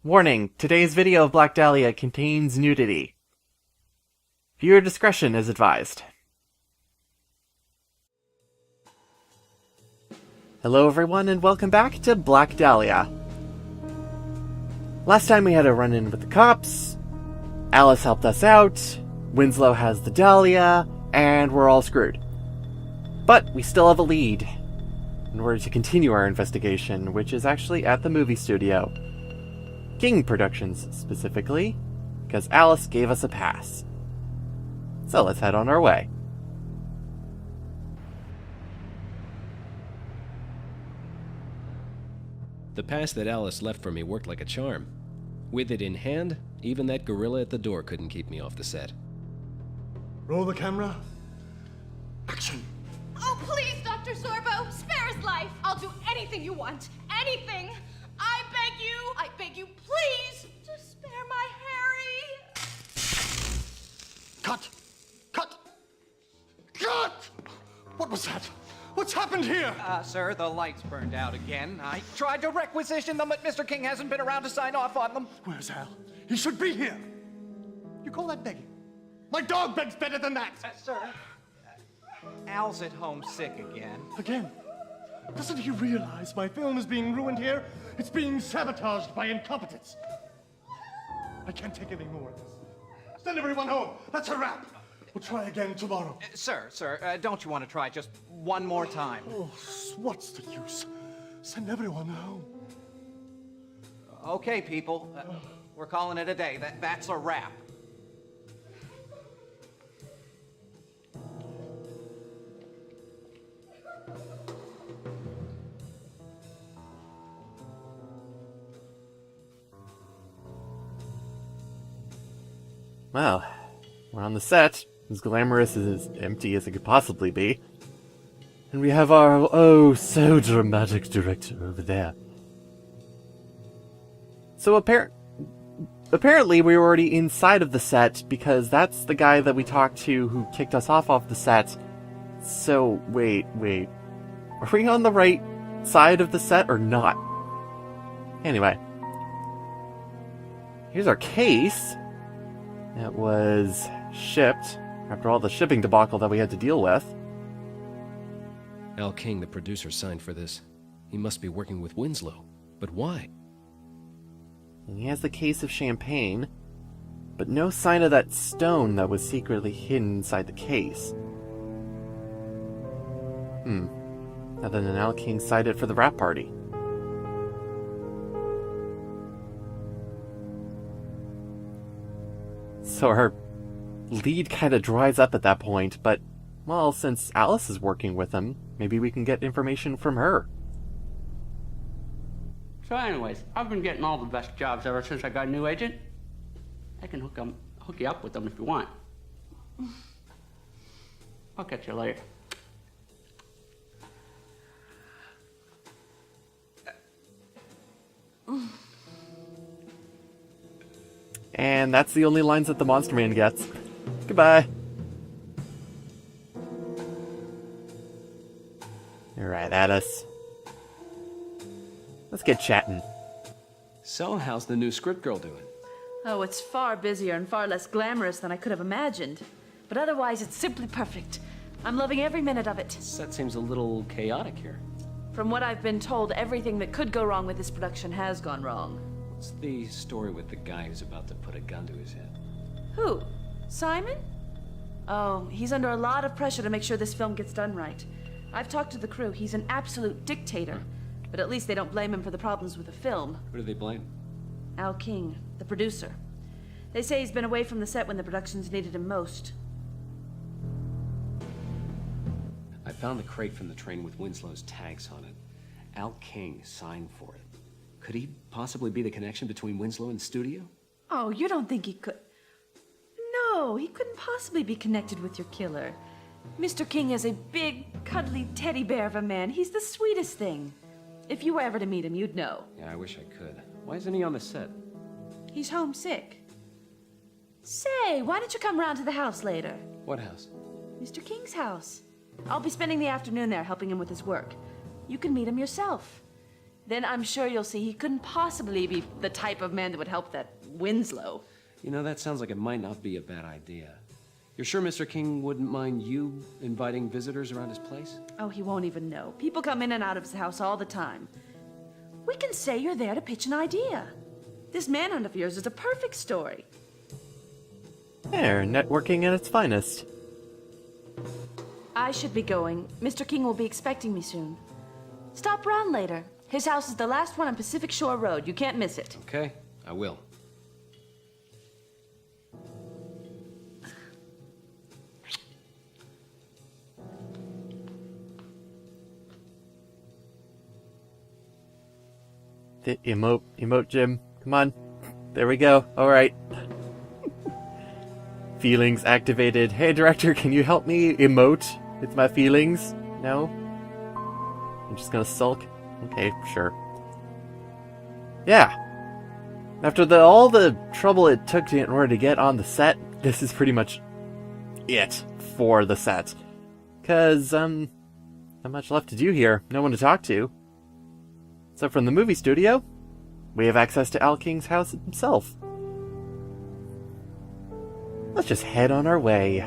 Warning, today's video of Black Dahlia contains nudity. Viewer discretion is advised. Hello everyone and welcome back to Black Dahlia. Last time we had a run-in with the cops, Alice helped us out, Winslow has the Dahlia, and we're all screwed. But we still have a lead in order to continue our investigation, which is actually at the movie studio. King Productions, specifically, because Alice gave us a pass. So let's head on our way. The pass that Alice left for me worked like a charm. With it in hand, even that gorilla at the door couldn't keep me off the set. Roll the camera. Action! Oh, please, Dr. Sorbo, spare his life. I'll do anything you want. Anything. I beg you, please, to spare my Harry. Cut! Cut! Cut! What was that? What's happened here? Sir, the lights burned out again. I tried to requisition them, but Mr. King hasn't been around to sign off on them. Where's Al? He should be here. You call that begging? My dog begs better than that. Sir, Al's at home sick again. Again? Doesn't he realize my film is being ruined here? It's being sabotaged by incompetence. I can't take any more of this. Send everyone home. That's a wrap. We'll try again tomorrow. Sir, don't you want to try just one more time? Oh, what's the use? Send everyone home. Okay, people. We're calling it a day. That's a wrap. Well, we're on the set, as glamorous and as empty as it could possibly be. And we have our, oh, so dramatic director over there. So apparently we were already inside of the set, because that's the guy that we talked to who kicked us off the set. So, wait. Are we on the right side of the set or not? Anyway. Here's our case. It was shipped after all the shipping debacle that we had to deal with. Al King, the producer, signed for this. He must be working with Winslow. But why? And he has the case of champagne, but no sign of that stone that was secretly hidden inside the case. Other than Al King cited for the rap party. So our lead kind of dries up at that point, but, well, since Alice is working with him, maybe we can get information from her. So anyways, I've been getting all the best jobs ever since I got a new agent. I can hook you up with them if you want. I'll catch you later. And that's the only lines that the Monster Man gets. Goodbye. Alright, Alice. Let's get chatting. So, how's the new script girl doing? Oh, it's far busier and far less glamorous than I could have imagined. But otherwise, it's simply perfect. I'm loving every minute of it. Set seems a little chaotic here. From what I've been told, everything that could go wrong with this production has gone wrong. What's the story with the guy who's about to put a gun to his head? Who? Simon? Oh, he's under a lot of pressure to make sure this film gets done right. I've talked to the crew. He's an absolute dictator. But at least they don't blame him for the problems with the film. Who do they blame? Al King, the producer. They say he's been away from the set when the productions needed him most. I found the crate from the train with Winslow's tags on it. Al King signed for it. Could he possibly be the connection between Winslow and the studio? Oh, you don't think he could? No, he couldn't possibly be connected with your killer. Mr. King is a big, cuddly teddy bear of a man. He's the sweetest thing. If you were ever to meet him, you'd know. Yeah, I wish I could. Why isn't he on the set? He's homesick. Say, why don't you come round to the house later? What house? Mr. King's house. I'll be spending the afternoon there helping him with his work. You can meet him yourself. then I'm sure you'll see he couldn't possibly be the type of man that would help that Winslow. You know, that sounds like it might not be a bad idea. You're sure Mr. King wouldn't mind you inviting visitors around his place? Oh, he won't even know. People come in and out of his house all the time. We can say you're there to pitch an idea. This manhunt of yours is a perfect story. There, networking at its finest. I should be going. Mr. King will be expecting me soon. Stop round later. His house is the last one on Pacific Shore Road. You can't miss it. Okay, I will. The emote, Jim. Come on. There we go. Alright. Feelings activated. Hey, director, can you help me emote with my feelings? No? I'm just gonna sulk? Okay, sure. Yeah. After all the trouble it took in order to get on the set, this is pretty much it for the set. 'Cause, not much left to do here. No one to talk to. So from the movie studio, we have access to Al King's house himself. Let's just head on our way.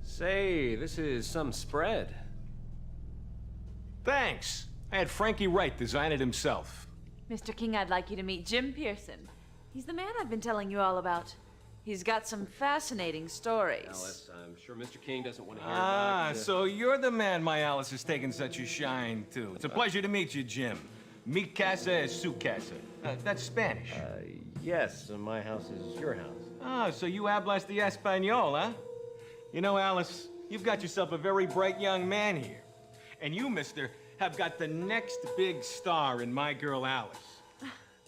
Say, this is some spread. Thanks. I had Frankie Wright design it himself. Mr. King, I'd like you to meet Jim Pearson. He's the man I've been telling you all about. He's got some fascinating stories. Alice, I'm sure Mr. King doesn't want to hear about So you're the man my Alice has taken such a shine to. It's a pleasure to meet you, Jim. Mi casa es su casa. That's Spanish. Yes, my house is your house. Ah, so you hablas de Espanol, huh? You know, Alice, you've got yourself a very bright young man here. And you, mister, have got the next big star in my girl Alice.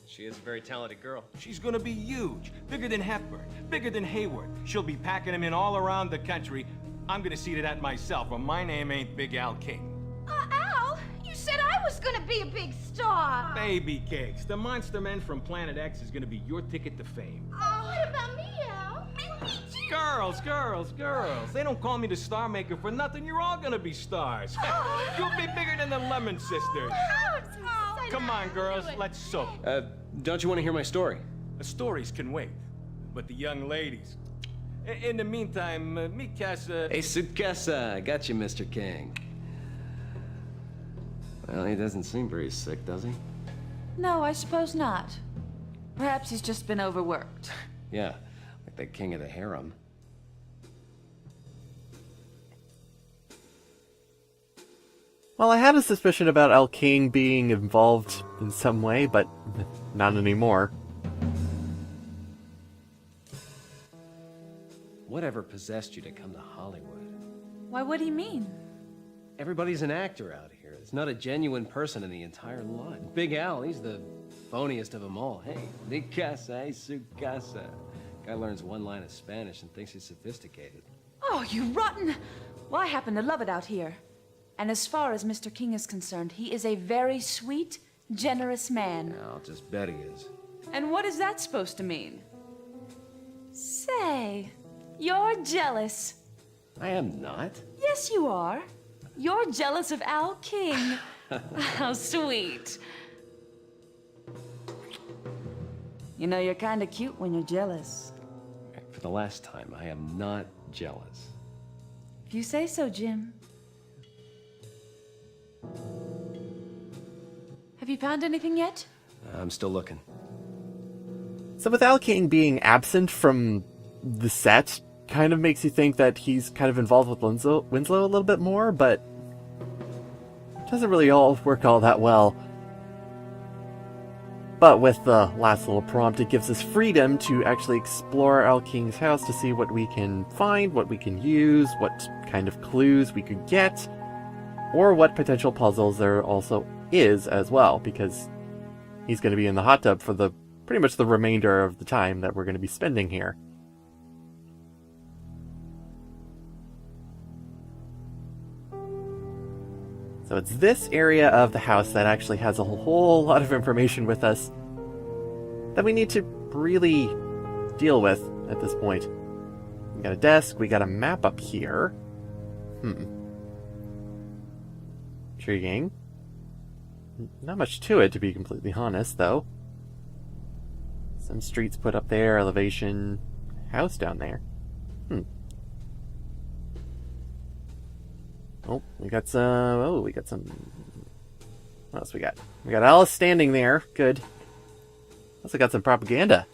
She is a very talented girl. She's gonna be huge, bigger than Hepburn, bigger than Hayward. She'll be packing them in all around the country. I'm gonna see to that myself, or my name ain't Big Al King. Al, you said I was gonna be a big star. Baby cakes, the Monster Men from Planet X is gonna be your ticket to fame. What about me, Al? Me too. Girls. They don't call me the Star Maker for nothing. You're all gonna be stars. You'll be bigger than the Lemon Sisters. Come on, girls, let's soak. Don't you want to hear my story? The stories can wait, but the young ladies. In the meantime, mi casa... Hey, su casa. I got you, Mr. King. Well, he doesn't seem very sick, does he? No, I suppose not. Perhaps he's just been overworked. Yeah, like the king of the harem. Well, I had a suspicion about Al King being involved in some way, but not anymore. Whatever possessed you to come to Hollywood? Why, what do you mean? Everybody's an actor out here. There's not a genuine person in the entire lot. Big Al, he's the phoniest of them all. Hey, mi casa es su casa. Guy learns one line of Spanish and thinks he's sophisticated. Oh, you rotten! Well, I happen to love it out here. And as far as Mr. King is concerned, he is a very sweet, generous man. I'll just bet he is. And what is that supposed to mean? Say, you're jealous. I am not. Yes, you are. You're jealous of Al King. How sweet. You know, you're kind of cute when you're jealous. For the last time, I am not jealous. If you say so, Jim. Have you found anything yet? I'm still looking. So with Al King being absent from the set, kind of makes you think that he's kind of involved with Winslow a little bit more, but it doesn't really all work all that well. But with the last little prompt, it gives us freedom to actually explore Al King's house to see what we can find, what we can use, what kind of clues we could get, or what potential puzzles there also is as well, because he's going to be in the hot tub for the pretty much the remainder of the time that we're going to be spending here. So it's this area of the house that actually has a whole lot of information with us that we need to really deal with at this point. We got a desk, we got a map up here. Intriguing. Not much to it, to be completely honest, though. Some streets put up there, elevation, house down there. Oh, we got some... What else we got? We got Alice standing there. Good. Also got some propaganda.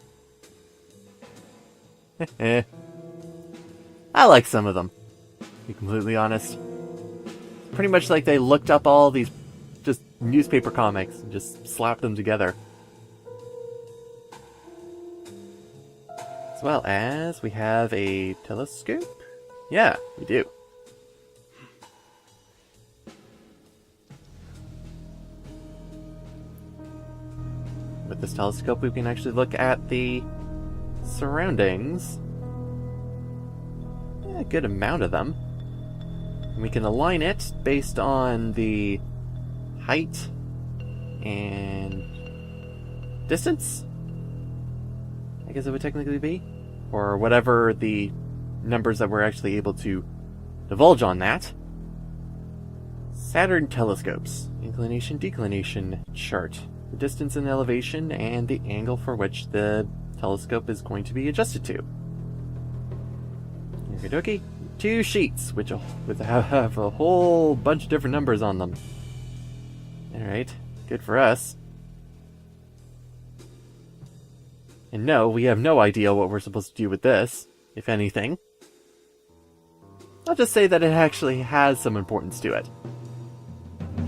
I like some of them, to be completely honest. Pretty much like they looked up all these just newspaper comics and just slapped them together. As well as we have a telescope. Yeah, we do. With this telescope, we can actually look at the surroundings. Yeah, a good amount of them. And we can align it based on the height and distance, I guess it would technically be, or whatever the numbers that we're actually able to divulge on that. Saturn telescopes, inclination declination chart, the distance and elevation, and the angle for which the telescope is going to be adjusted to. Okie dokie. 2 sheets, which have a whole bunch of different numbers on them. Alright, good for us. And no, we have no idea what we're supposed to do with this, if anything. I'll just say that it actually has some importance to it.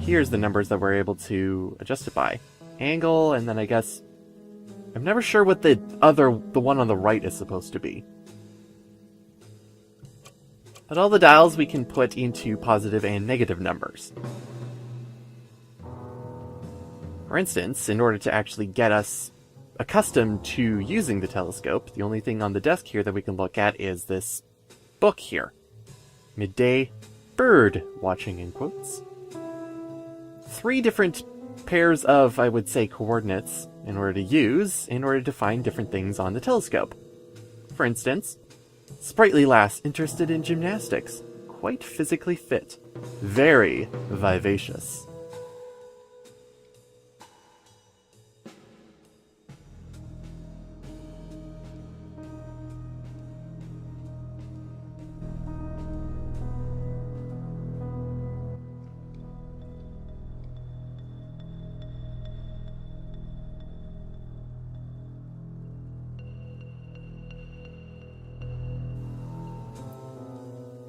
Here's the numbers that we're able to adjust it by. Angle, and then I guess... I'm never sure what the one on the right is supposed to be. But all the dials we can put into positive and negative numbers. For instance, in order to actually get us accustomed to using the telescope, the only thing on the desk here that we can look at is this book here. Midday bird watching, in quotes. 3 different pairs of, I would say, coordinates in order to use in order to find different things on the telescope. For instance, sprightly lass interested in gymnastics, quite physically fit, very vivacious.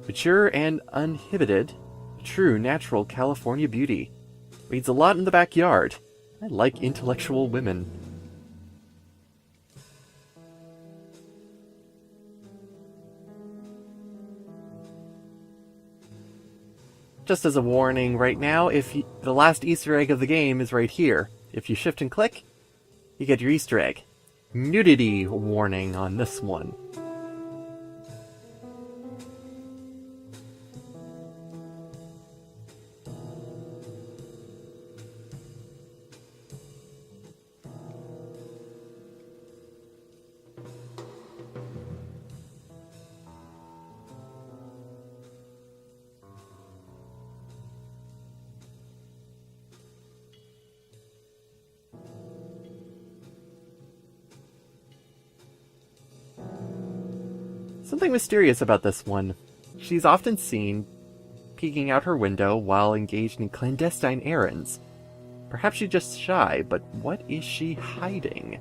Mature and uninhibited, true natural California beauty. Reads a lot in the backyard. I like intellectual women. Just as a warning right now, the last Easter egg of the game is right here. If you shift and click, you get your Easter egg. Nudity warning on this one. Something mysterious about this one. She's often seen peeking out her window while engaged in clandestine errands. Perhaps she's just shy, but what is she hiding?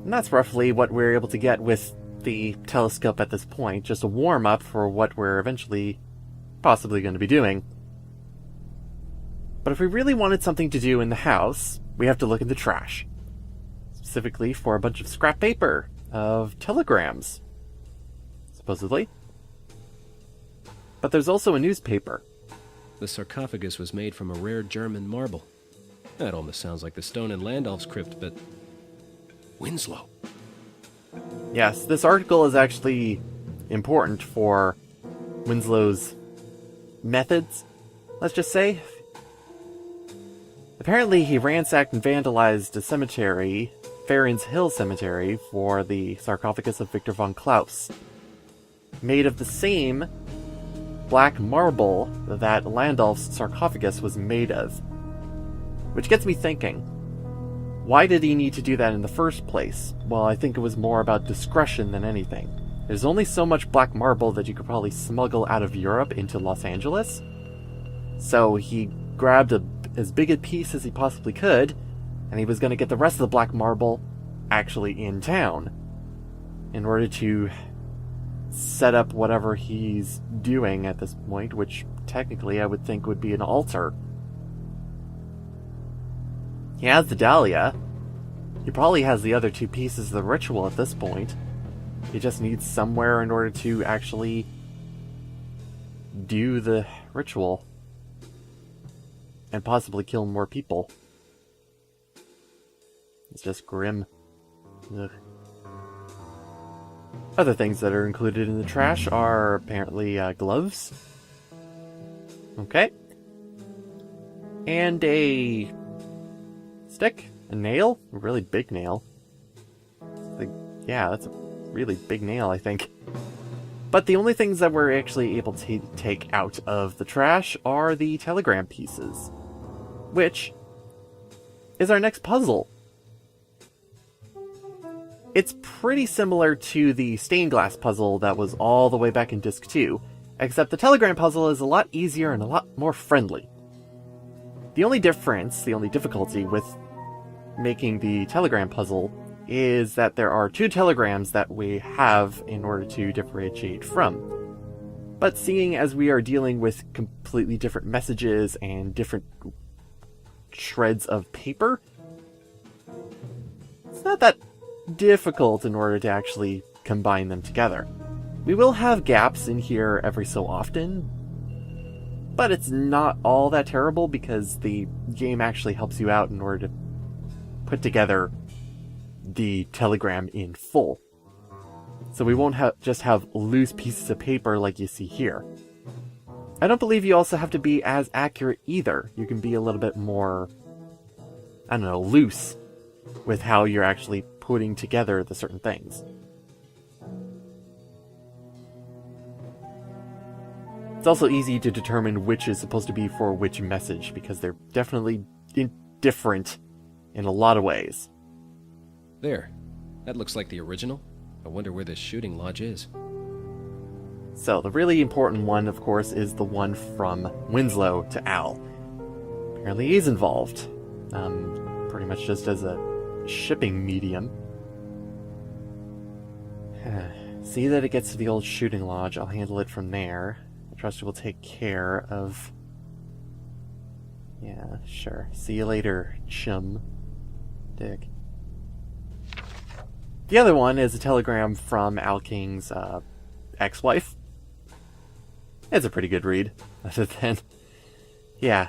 And that's roughly what we're able to get with the telescope at this point, just a warm-up for what we're eventually possibly going to be doing. But if we really wanted something to do in the house, we have to look in the trash. Specifically for a bunch of scrap paper of telegrams, supposedly. But there's also a newspaper. The sarcophagus was made from a rare German marble. That almost sounds like the stone in Landolph's crypt, but... Winslow. Yes, this article is actually important for Winslow's methods, let's just say. Apparently, he ransacked and vandalized a cemetery, Farron's Hill Cemetery, for the sarcophagus of Victor von Klaus, made of the same black marble that Landolph's sarcophagus was made of. Which gets me thinking, why did he need to do that in the first place? Well, I think it was more about discretion than anything. There's only so much black marble that you could probably smuggle out of Europe into Los Angeles. So he grabbed as big a piece as he possibly could, and he was going to get the rest of the black marble actually in town in order to set up whatever he's doing at this point, which technically I would think would be an altar. He has the Dahlia. He probably has the other 2 pieces of the ritual at this point. He just needs somewhere in order to actually do the ritual. And possibly kill more people. It's just grim. Ugh. Other things that are included in the trash are apparently gloves. Okay. And a stick? A nail? A really big nail. Yeah, that's a really big nail, I think. But the only things that we're actually able to take out of the trash are the telegram pieces. Which is our next puzzle. It's pretty similar to the stained glass puzzle that was all the way back in Disc 2, except the telegram puzzle is a lot easier and a lot more friendly. The only difference, the only difficulty with making the telegram puzzle is that there are 2 telegrams that we have in order to differentiate from. But seeing as we are dealing with completely different messages and different shreds of paper, it's not that difficult in order to actually combine them together. We will have gaps in here every so often, but it's not all that terrible because the game actually helps you out in order to put together the telegram in full. So we won't just have loose pieces of paper like you see here. I don't believe you also have to be as accurate either. You can be a little bit more, I don't know, loose with how you're actually putting together the certain things. It's also easy to determine which is supposed to be for which message, because they're definitely different in a lot of ways. There. That looks like the original. I wonder where this shooting lodge is. So, the really important one, of course, is the one from Winslow to Al. Apparently he's involved. Pretty much just as a shipping medium. See that it gets to the old shooting lodge. I'll handle it from there. I trust it will take care of... Yeah, sure. See you later, chum. Dick. The other one is a telegram from Al King's ex-wife. It's a pretty good read. Other than, yeah,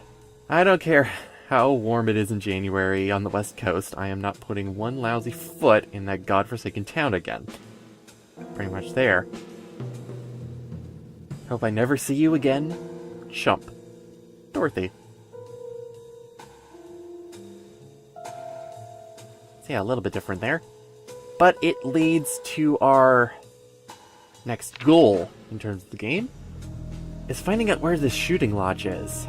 I don't care how warm it is in January on the West Coast, I am not putting one lousy foot in that godforsaken town again. Pretty much there. Hope I never see you again, chump. Dorothy. So yeah, a little bit different there. But it leads to our next goal in terms of the game, is finding out where this shooting lodge is.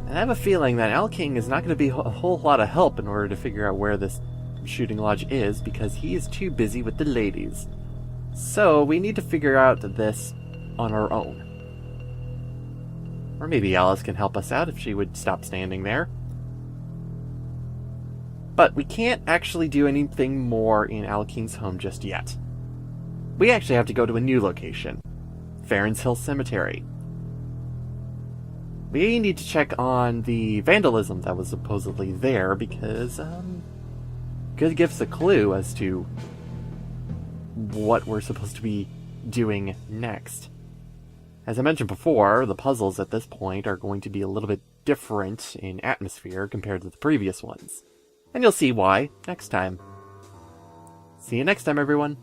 And I have a feeling that Al King is not going to be a whole lot of help in order to figure out where this shooting lodge is, because he is too busy with the ladies. So we need to figure out this on our own. Or maybe Alice can help us out if she would stop standing there. But we can't actually do anything more in Al King's home just yet. We actually have to go to a new location. Farron's Hill Cemetery. We need to check on the vandalism that was supposedly there, because, could give us a clue as to what we're supposed to be doing next. As I mentioned before, the puzzles at this point are going to be a little bit different in atmosphere compared to the previous ones. And you'll see why next time. See you next time, everyone.